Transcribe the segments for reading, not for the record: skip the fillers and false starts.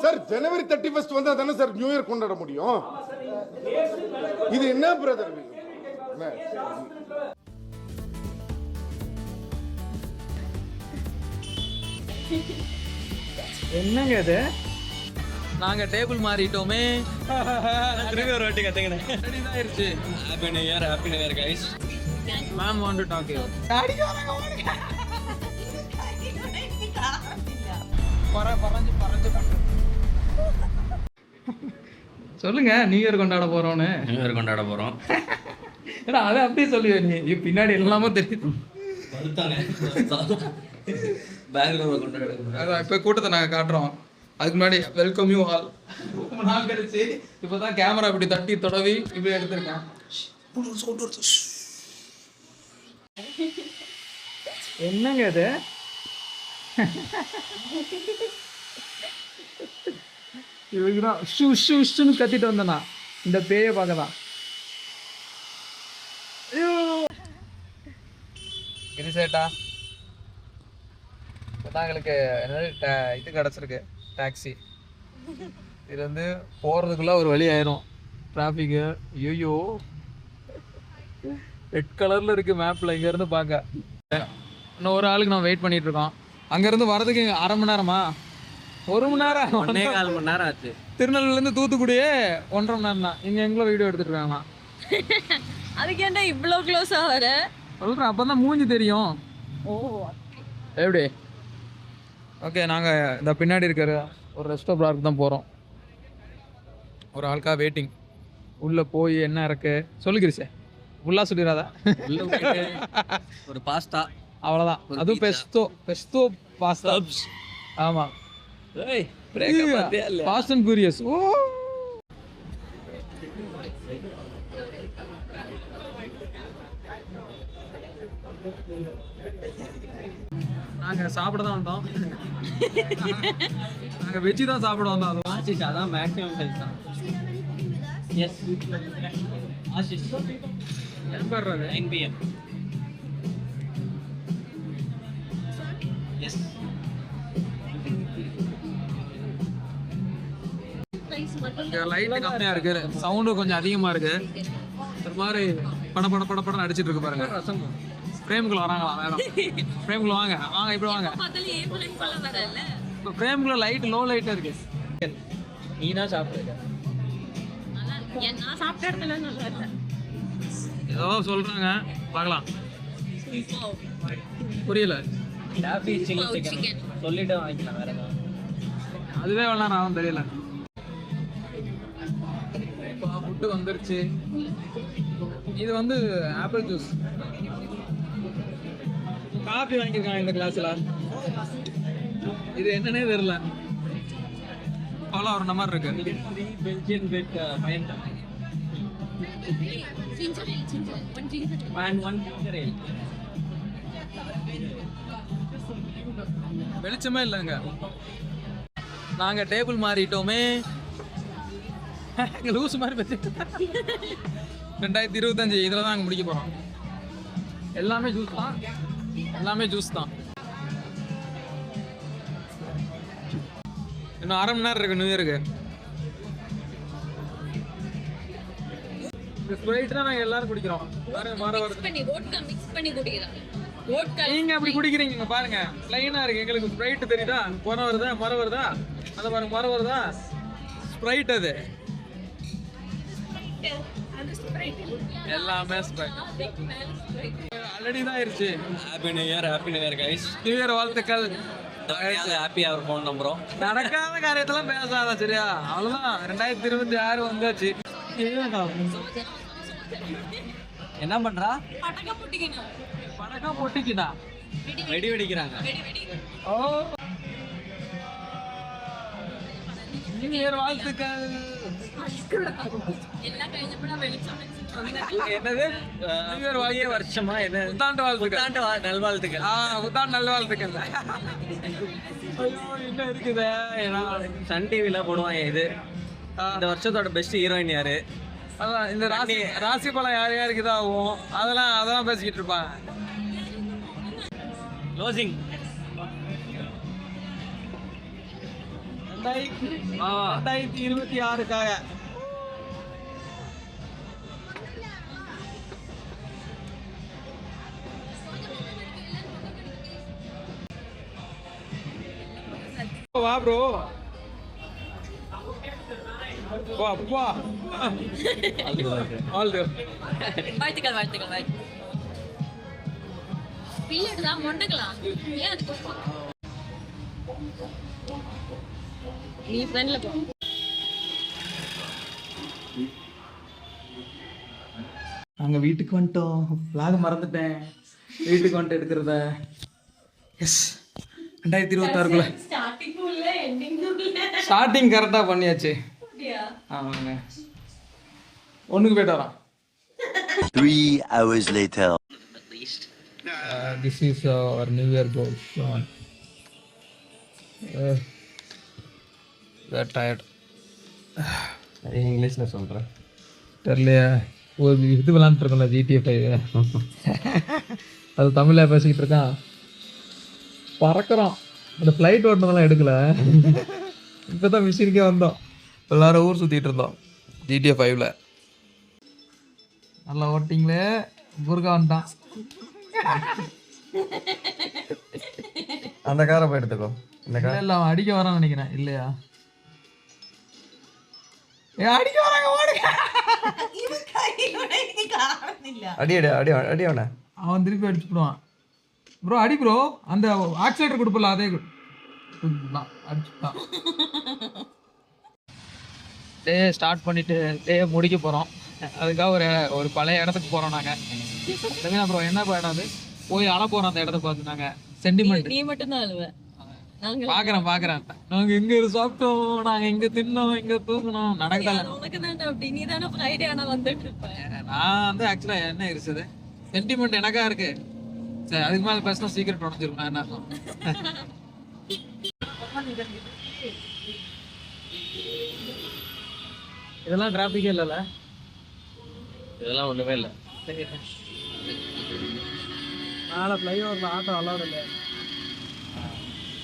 Sir ஜனவரி 31 வந்தா தானே sir new year கொண்டாட முடியும். இது என்ன பிரதர்? என்னங்க இது? நாங்க டேபிள் மாறிட்டோமே. திரும்பி ஒரு வாட்டி கத்துக்கினேன். ரெடி ஆயிருச்சு. Happy new year guys. Ma'am want to talk you. பறஞ்சு சொல்லுங்க நியூ இயர் கொண்டாட போறோம்னு. நியூ இயர் கொண்டாட போறோம். ஏடா அதை அப்படியே சொல்லுவே நீ. பின்னாடி எல்லாமே தெரியுது. பெங்களூர் கொண்டாட. அதான் இப்போ கூட்டத்தை நாங்கள் காட்டுறோம். அதுக்கு முன்னாடி வெல்கம் யூ ஆல். ரொம்ப நாள் கழிச்சு இப்போதான் கேமரா இப்படி தட்டி தொடவி இப்படி எடுத்திருக்கேன். என்னங்க இது? இதுக்குதான் ஷூன்னு கத்திட்டு வந்தேண்ணா இந்த பேயை பார்க்கலாம். கிரிசேட்டா இப்போதான் எங்களுக்கு என்னது இது கிடச்சிருக்கு டாக்ஸி. இது வந்து போகிறதுக்குள்ளே ஒரு வழி ஆயிரும். டிராஃபிக்கு ஐயோ ரெட் கலரில் இருக்குது மேப்பில். இங்கேருந்து பார்க்க இன்னும் ஒரு ஆளுக்கு நான் வெயிட் பண்ணிகிட்டு இருக்கோம். அங்கேருந்து வரதுக்கு 1/2 மணி நேரமா? 1 மணி நேரம் 1.25 மணி நேரம் ஆச்சு. திருநெல்வேலியிலேருந்து தூத்துக்குடியே 1.5 மணி நேரம் தான். இங்கே எங்களோ வீடியோ எடுத்துட்டு இருக்காங்களா? அதுக்கு ஏன்டா இவ்வளோ க்ளோஸாக வர சொல்கிறேன், அப்போ தான் மூஞ்சி தெரியும். ஓ எப்படி? ஓகே, நாங்கள் இந்த பின்னாடி இருக்கிற ஒரு ரெஸ்டோ பார்க் தான் போகிறோம். ஒரு ஆளுக்கா வெயிட்டிங். உள்ளே போய் என்ன இருக்கு சொல்லு கிரிசே. ஃபுல்லாக சொல்லிடாதா? ஒரு பாஸ்தா அவ்வளோதான். அதுவும் பெஸ்தோ பாஸ்தா. ஆமாம், ஃபாஸ்ட் அண்ட் ஃபியூரியஸ். ஓ நாங்கள் சாப்பிட தான் வந்தோம். நாங்கள் வெஜ்ஜு தான் சாப்பிட வந்தோம். அதுவும் அதான் மேக்ஸிமம் சைஸ் தான். எஸ் ஆஷிஷ் எண்பது 9 PM. எஸ் லைட்டு கம்மியாக இருக்குது, சவுண்டும் கொஞ்சம் அதிகமாக இருக்குது. ஒரு மாதிரி படம் அடிச்சிட்டு இருக்கு பாருங்க. ஃப்ரேமுக்குள்ள வராங்களா? மேடம் ஃப்ரேமுக்குள்ள வாங்க இப்படி வாங்க. இப்போ ஃப்ரேமுக்குள்ள லைட் லோ லைட்டாக இருக்கு. நீ தான் சாப்பிடுங்க. ஏதோ சொல்றாங்க, பார்க்கலாம். புரியல. டாபி சில்லி சிக்கன் சொல்லிட்டு வாங்கிக்கலாம். வேற ஏதாவது அதுவே வேணாம், நான் தெரியல. இப்போ ஃபுட்டு வந்துருச்சு. இது வந்து ஆப்பிள் ஜூஸ். காஃபி வாங்கியிருக்காங்க இந்த கிளாஸ்ல. இது என்னன்னே தெரியல. அவ்வளோ ஒரு நம்பர் இருக்கு. பெல்ஜியன் பெட் பயன் வெளிச்சமே இல்லைங்க. நாங்க டேபிள் மாறிட்டோமே. லூஸ் மாதிரி 2025 இதில் தான் நாங்கள் முடிக்க போகிறோம். எல்லாமே ஜூஸ் தான். இன்னும் 1/2 மணி நேரம் இருக்கு நியூ இயருக்கு. ஸ்ப்ரைட் தான் நாங்கள் எல்லாரும் குடிக்கிறோம். நீங்க அப்படி குடிக்கிறீங்க பாருங்க, லைனா இருக்கு. எங்களுக்கு ஸ்ப்ரைட் தெரியுதா? மரம் வருதா அந்த பாருங்க, மரம் வருதா? ஸ்ப்ரைட் அது எல்லாமே ஸ்ப்ரைட். ஆல்ரெடி தான் ஆயிருச்சு. Happy new year guys. New year வாழ்த்துக்கள். ஹாப்பியா ஒரு ஃபோன் நம்புறோம். நடக்காத காரியத்தெல்லாம் பேசாத, சரியா? அவ்வளவுதான். 2026 வந்தாச்சு. என்ன பண்றா? படக்கம் பொட்டிக்குதா? வெடி வெடிக்கிறாங்க. ஓ, நியூ இயர் வாழ்த்துக்கள். என்னது நியூ இயர் வாழ்க்கை வருஷமா? என்ன புத்தாண்டு வாழ்த்துக்கள். நல்வாழ்த்துக்கள். புத்தாண்டு நல்வாழ்த்துக்கள். ஐயோ என்ன இருக்குது? சன் டிவில போடுவாங்க. இது இந்த வருஷத்தோட பெஸ்ட் ஹீரோயின் யாரு? அதான் இந்த ராசி பழம் யாருக்கு இதாகும் அதெல்லாம் பேசிக்கிட்டு இருப்பாங்க. க்ளோசிங் 2026க்காக வா ப்ரோ. வா வா. ஆல் தி வாழ்த்துக்கள் வாழ்த்துக்கள். பில்லட் தான் மொண்டக்கலாம். ஏன் அது நீ ஃப்ரெண்ட்ல போ. நாங்கள் வீட்டுக்கு வந்துட்டோம். ஃப்ளாக் மறந்துட்டேன். வீட்டுக்கு வந்துட்டு எடுக்கிறத. எஸ் 2026க்குள்ள ஸ்டார்டிங் கரெக்டாக பண்ணியாச்சு. ஆமாங்க. ஒன்றுக்கு போயிட்டு வரோம். 3 hours later. This is our New Year goal. We're tired. இங்கிலீஷில் சொல்கிறேன் தெரியலையா? ஒரு இது விளாண்டுருக்கோம்ல GTA 5 அது தமிழில் பேசிக்கிட்டு இருக்கான். பறக்கிறோம். அந்த ஃப்ளைட் ஓட்டினதெல்லாம் எடுக்கல. இப்போ தான் மிஷினுக்கே வந்தோம். எல்லாரும் ஊர் சுற்றிட்டு இருந்தோம் GTA 5ல். நல்லா ஓட்டிங்களே. முருகா வந்துட்டான். அந்த காரை போய் எடுத்துக்கோ. இந்த கார் இல்லை அவன் அடிக்க வரான்னு நினைக்கிறேன். இல்லையா? அடிக்க வராங்க. ஓடுங்க. அடி அடி அடி அடி அவனை. அவன் திருப்பி அடிச்சுடுவான். ப்ரோ அடி ப்ரோ. அந்த ஆக்சிலேட்டர் கொடுப்பல அதே அடிச்சுட்டான். டே ஸ்டார்ட் பண்ணிட்டு டே முடிக்க போகிறோம். அதுக்காக ஒரு பழைய இடத்துக்கு போகிறோம் நாங்கள். ரவீனா ப்ரோ என்ன இடம் அது? போய் அழ போகிறோம் அந்த இடத்த பார்த்து. நாங்கள் சென்டிமெண்ட். நீ மட்டும் தான் அழுவ. பார்க்குறேன். நாங்கள் இங்கே சாப்பிட்டோம், நாங்கள் இங்கே தின்னோம், இங்கே தூக்கணும். நடக்கல. உனக்கு தான் அப்படி. நீ தானே ஃப்ரைடே ஆனால் வந்துட்டு இருப்ப. நான் வந்து ஆக்சுவலாக என்ன இருக்குது சென்டிமெண்ட் எனக்கா இருக்கு. சரி அதுக்கு மேலே பேசினா சீக்கிரம் உடஞ்சிருக்கும். என்ன இதெல்லாம் டிராஃபிக்கே இல்லைல்ல? இதெல்லாம் ஒன்றுமே இல்லை. மேலே ஃப்ளைஓவரில் ஆட்டோ அலோடு இல்லை.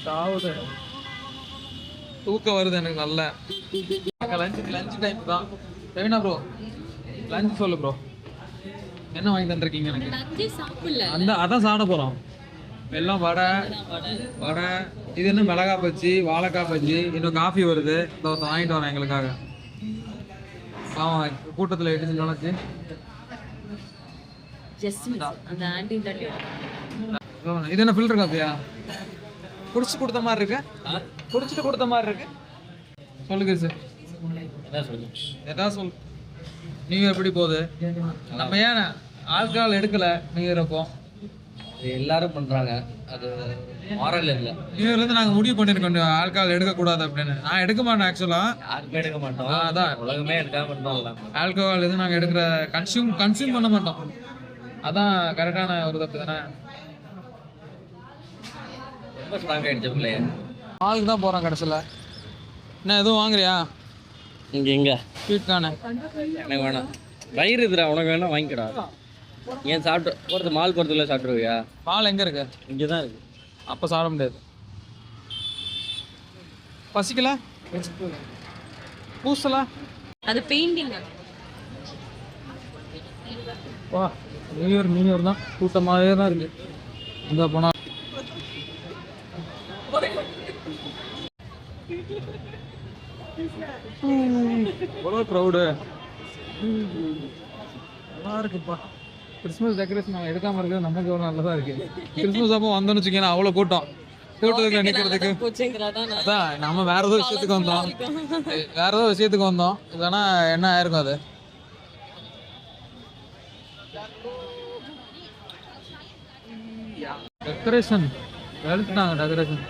சாவுது. தூக்கம் வருது எனக்கு. நல்ல லஞ்ச் டைம் தான். ரவீனா ப்ரோ லஞ்ச் சொல்லு ப்ரோ. என்ன வாங்கி தந்துருக்கீங்க எனக்கு? லஞ்சே சாப்பிடல. அதான் சாப்பிட போகிறோம். எல்லாம் வடை. இது என்ன மிளகா பஜ்ஜி, வாழைக்காய் பஜ்ஜி, இன்னும் காஃபி வருது. இந்த ஒருத்தன் வாங்கிட்டு வரேன் எங்களுக்காக. ஆமாம் கூட்டத்தில் எடுத்து நினைச்சு அந்த ஆண்டி தட்டி. இது என்ன ஃபில்டர் காஃபியா? குடிச்சு கொடுத்த மாதிரி இருக்கு. குடிச்சிட்டு கொடுத்த மாதிரி இருக்கு. சொல்லுங்க சார். ஏதாவது சொல்லு. நியூ இயர் எப்படி போகுது? நம்ம ஏன் ஆல்கஹால் எடுக்கல நியூ இயர் அப்போ? எல்லாரும் பண்ணுறாங்க. அது மாரல் இல்லை. நியூ இயர்லேருந்து நாங்கள் முடிவு பண்ணியிருக்கோம் ஆல்கஹால் எடுக்கக்கூடாது அப்படின்னு. நான் எடுக்க மாட்டேன் ஆக்சுவலாக. யாருமே எடுக்க மாட்டோம். அதான் உலகமே எடுக்காம பண்ணலாம். ஆல்கஹால் எதுவும் நாங்கள் எடுக்கிற கன்சியூம் பண்ண மாட்டோம். அதான் கரெக்டான ஒரு தப்பு தானே. ரொம்ப ஸ்ட்ராங் ஆகிடுச்சு பிள்ளைய. ஆளுக்கு தான் போகிறோம் கடைசியில். என்ன எதுவும் வாங்குறியா? இங்கே எங்கே ஸ்வீட் கானு எனக்கு வேணாம். வயிறு இதுடா. உனக்கு வேணா வாங்கிக்கடா. ஏன் சாப்பிட்டு போகிறது மால் போகிறதுல சாப்பிட்ருவியா? பால் எங்கே இருக்கு? இங்கே தான் இருக்கு. அப்போ சாப்பிட முடியாது. பசிக்கல பூசலா? அது பெயிண்டிங். வா நியூ இயர் தான் கூட்டமாகவே தான் இருக்கு. இங்கே போனால் எவ்வளோ க்ரௌடு. நல்லா இருக்குப்பா. கிறிஸ்மஸ் டெக்கரேஷன் நாங்கள் எடுக்காமல் இருக்கிறது நமக்கு எவ்வளோ நல்லதாக இருக்குது. கிறிஸ்மஸ் அப்போ வந்தோன்னு வச்சுக்கோங்க அவ்வளோ கூட்டத்துக்கு நிற்கிறதுக்கு. அதான் நம்ம வேற ஏதோ விஷயத்துக்கு வந்தோம். இல்லைன்னா என்ன ஆயிருக்கும் அது. டெக்கரேஷன் எடுத்துட்டாங்க. டெக்கரேஷன்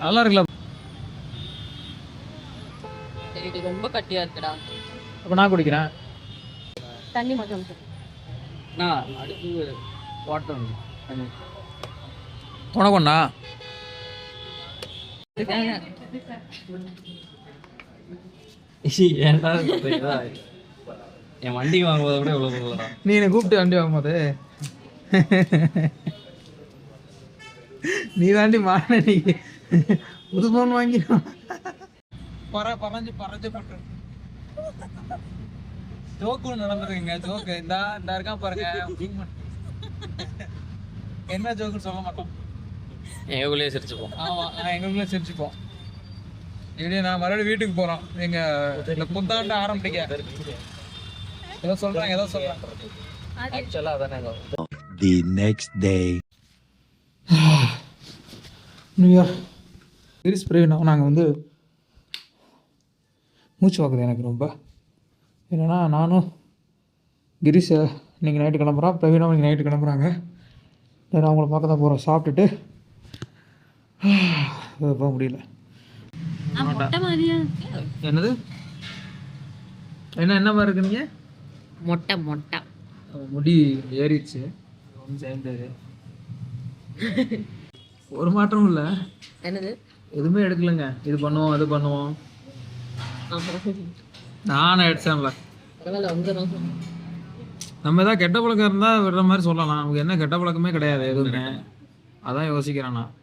நல்லா இருக்குல்ல? ரொம்ப கட்டியா இருக்குடா. அப்போ நான் குடிக்கிறேன். தண்ணி மட்டும் அடுத்து வாட்டர் உனக்கு ஒண்ணா? என் வண்டி வாங்குவதை விட எவ்வளோ சொல்லலாம். நீ என்னை கூப்பிட்டு வண்டி வாங்கும்போது நீ தாண்டி மாறின நீ புது ஃபோன் வாங்கி பறஞ்சு பட்டு ஜோக்கு நடந்துருக்குங்க. ஜோக்கு இந்த இருக்கா பாருங்க. என்ன ஜோக்குன்னு சொல்ல மாட்டோம். எங்களுக்குள்ளேயே சிரிச்சுப்போம். ஆமா, எங்களுக்குள்ள சிரிச்சுப்போம். இப்படியே நான் மறுபடியும் வீட்டுக்கு போறோம். எங்க இந்த புத்தாண்டு ஆரம்பிக்க ஏதோ சொல்றாங்க. ஆக்சுவலாக அதானே The next day. New year Chris Praveena நாங்கள் வந்து மூச்சு வாக்குது எனக்கு ரொம்ப. என்னென்னா நானும் கிரிஷ் இன்றைக்கி நைட்டு கிளம்புறான், பிரவீனா இன்றைக்கி நைட்டு கிளம்புறாங்க. நான் அவங்கள பார்க்க தான் போகிறோம். சாப்பிட்டுட்டு போக முடியல. என்னது என்ன மாதிரி இருக்குங்க? மொட்டை முடி ஏறிடுச்சு. ஒன்றும் செய்ய முடியாது. ஒரு மாற்றமும் இல்லை. என்னது எதுவுமே எடுக்கலைங்க. இது பண்ணுவோம் அது பண்ணுவோம். நானே எடுத்தேன்ல. நம்ம ஏதாவது கெட்ட பழக்கம் இருந்தால் விடுற மாதிரி சொல்லலாம். நமக்கு என்ன கெட்ட பழக்கமே கிடையாது எதுவுமே. அதான் யோசிக்கிறேன் நான்.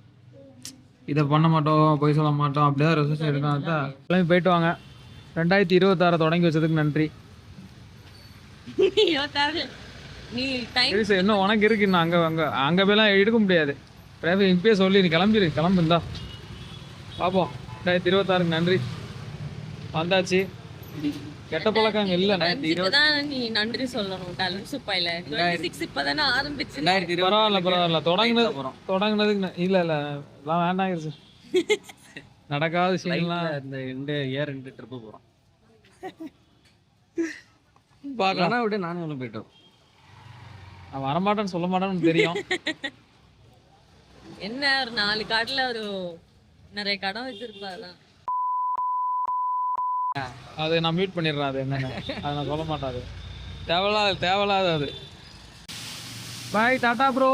இதை பண்ண மாட்டோம், பொய் சொல்ல மாட்டோம், அப்படியே ரெசல்யூஷன் எடுக்கலாம் தான். எல்லாமே போயிட்டு வாங்க. 2026 தொடங்கி வச்சதுக்கு நன்றி. இன்னும் உனக்கு இருக்கு. இன்னும் அங்கே போயெல்லாம் எடுக்க முடியாது. இப்பயே சொல்லி நீ கிளம்புந்தா பார்ப்போம். 2026 நன்றி. வந்தாச்சு. கெட்ட பழக்கம் இல்லை. நீ நன்றி சொல்லணும். இப்பதானே ஆரம்பிச்சு. பரவாயில்ல தொடங்கினதுக்கு இல்லை எல்லாம் வேண்டாம். நடக்காத விஷயம்லாம் இந்த இயர் 2 ட்ரிப்பு போகிறோம். பார்க்கலாம். விட நானும் ஒன்று போயிட்டோம். நான் வரமாட்டேன்னு சொல்ல மாட்டேன்னு தெரியும். என்ன ஒரு 4 காட்டுல ஒரு நிறைய கடன் வச்சிருப்பாதான். அது நான் மியூட் பண்ணிடுறேன். அது என்னன்னு அதை நான் சொல்ல மாட்டேன். அது தேவையில்லாத அது. பாய், டாடா ப்ரோ.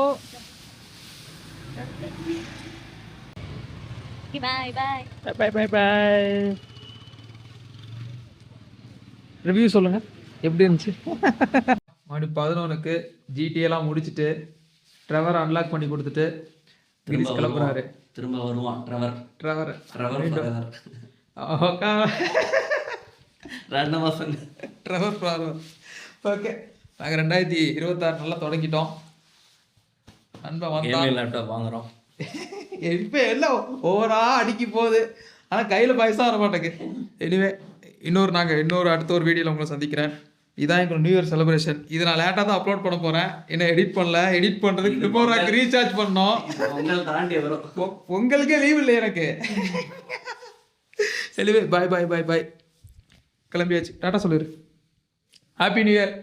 பாய். ரிவ்யூ சொல்லுங்க, எப்படி இருந்துச்சு? மணி 11க்கு ஜிடிஎல்லாம் முடிச்சுட்டு ட்ரெவர் அன்லாக் பண்ணி கொடுத்துட்டு கிரிஸ் கிளம்புறாரு. திரும்ப வருவான் ட்ரெவர். ஓகே, நாங்கள் 2026 நல்லா தொடங்கிட்டோம். நண்பன் வந்தான். லேப்டாப் வாங்குறோம். இப்போ எல்லாம் ஓவரா அடிக்கி போகுது. ஆனால் கையில் பைசா வர மாட்டேங்க. எனிவே இன்னொரு அடுத்த ஒரு வீடியோவில் உங்களை சந்திக்கிறேன். இதான் எங்களோட நியூ இயர் செலிப்ரேஷன். இதை நான் லேட்டாக தான் அப்லோட் பண்ண போகிறேன். என்ன எடிட் பண்ணல. எடிட் பண்ணுறதுக்கு ரிமோராக்கு ரீசார்ஜ் பண்ணோம். உங்களுக்கே லீவ் இல்லை எனக்கு. எனிவே பாய். கிளம்பியாச்சு. டாட்டா சொல்லிடு. Happy new year.